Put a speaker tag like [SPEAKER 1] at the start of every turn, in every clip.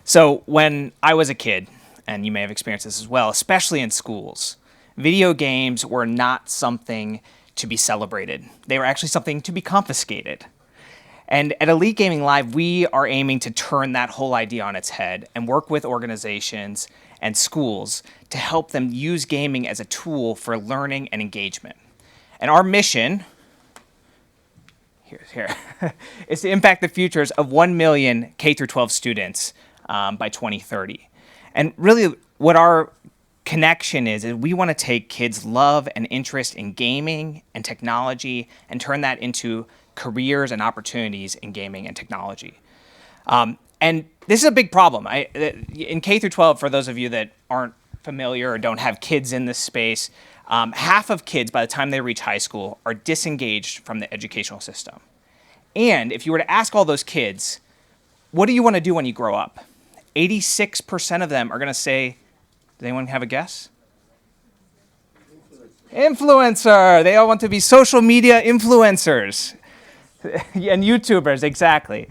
[SPEAKER 1] So when I was a kid, and you may have experienced this as well, especially in schools, video games were not something to be celebrated. They were actually something to be confiscated. And at Elite Gaming Live, we are aiming to turn that whole idea on its head and work with organizations and schools to help them use gaming as a tool for learning and engagement. And our mission, here, is to impact the futures of 1 million K through 12 students by 2030. And really what our connection is we want to take kids' love and interest in gaming and technology and turn that into careers and opportunities in gaming and technology. And this is a big problem. In K through 12, for those of you that aren't familiar or don't have kids in this space, half of kids by the time they reach high school are disengaged from the educational system. And if you were to ask all those kids, what do you want to do when you grow up? 86% of them are going to say, does anyone have a guess? Influencer. They all want to be social media influencers and YouTubers, exactly.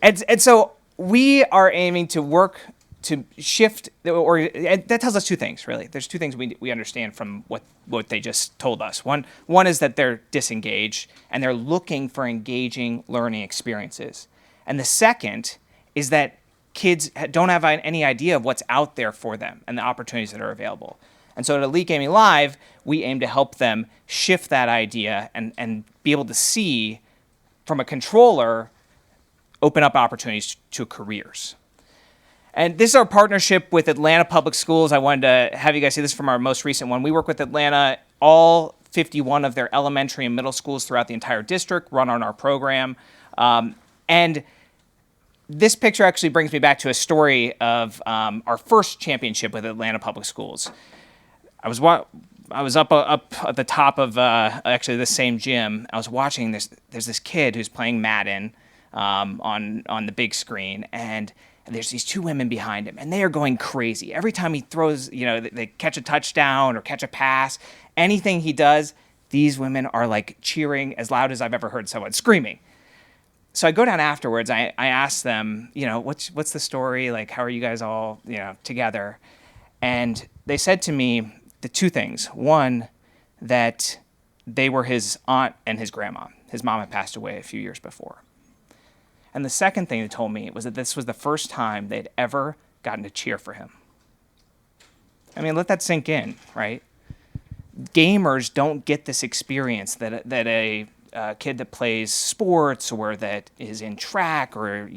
[SPEAKER 1] And so we are aiming to work to shift, and that tells us two things, really. There's two things we understand from what they just told us. One is that they're disengaged and they're looking for engaging learning experiences. And the second is that kids don't have any idea of what's out there for them and the opportunities that are available. And so at Elite Gaming Live, we aim to help them shift that idea and be able to see from a controller, open up opportunities to careers. And this is our partnership with Atlanta Public Schools. I wanted to have you guys see this from our most recent one. We work with Atlanta, all 51 of their elementary and middle schools throughout the entire district run on our program. And this picture actually brings me back to a story of our first championship with Atlanta Public Schools. I was up at the top of actually the same gym. I was watching this. There's this kid who's playing Madden on the big screen, and there's these two women behind him, and they are going crazy. Every time he throws, they catch a touchdown or catch a pass, anything he does, these women are like cheering as loud as I've ever heard someone screaming. So I go down afterwards. I ask them, what's the story? Like, how are you guys all, together? And they said to me the two things. One, that they were his aunt and his grandma. His mom had passed away a few years before. And the second thing they told me was that this was the first time they'd ever gotten to cheer for him. I mean, let that sink in, right? Gamers don't get this experience that a kid that plays sports or that is in track or,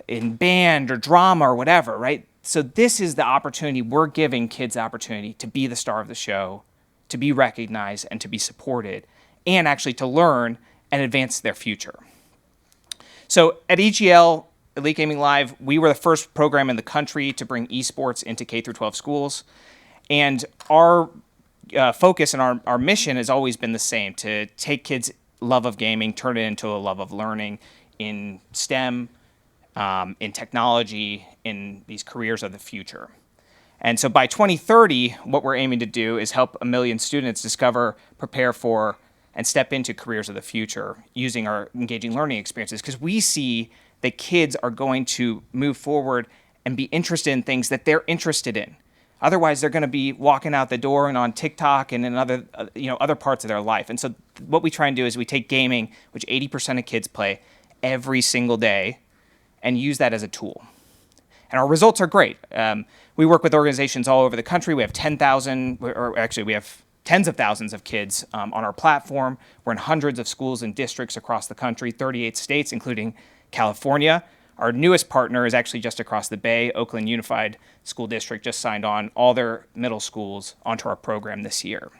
[SPEAKER 1] in band or drama or whatever, right? So this is the opportunity. We're giving kids the opportunity to be the star of the show, to be recognized and to be supported, and actually to learn and advance their future. So at EGL, Elite Gaming Live, we were the first program in the country to bring esports into K through 12 schools. And our focus and our mission has always been the same, to take kids' love of gaming, turn it into a love of learning in STEM, in technology, in these careers of the future. And so by 2030, what we're aiming to do is help 1 million students discover, prepare for, and step into careers of the future using our engaging learning experiences, because we see that kids are going to move forward and be interested in things that they're interested in. Otherwise, they're going to be walking out the door and on TikTok and in other parts of their life. And so what we try and do is we take gaming, which 80% of kids play every single day, and use that as a tool. And our results are great. We work with organizations all over the country. We have 10,000, or actually we have tens of thousands of kids on our platform. We're in hundreds of schools and districts across the country, 38 states, including California. Our newest partner is actually just across the bay. Oakland Unified School District just signed on all their middle schools onto our program this year.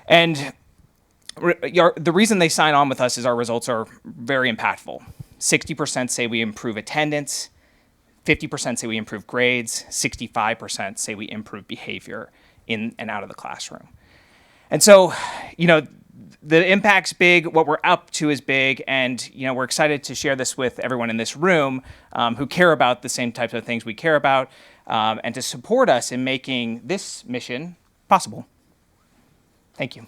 [SPEAKER 1] And the reason they sign on with us is our results are very impactful. 60% say we improve attendance, 50% say we improve grades, 65% say we improve behavior in and out of the classroom. And so, the impact's big, what we're up to is big, and we're excited to share this with everyone in this room who care about the same types of things we care about, and to support us in making this mission possible. Thank you.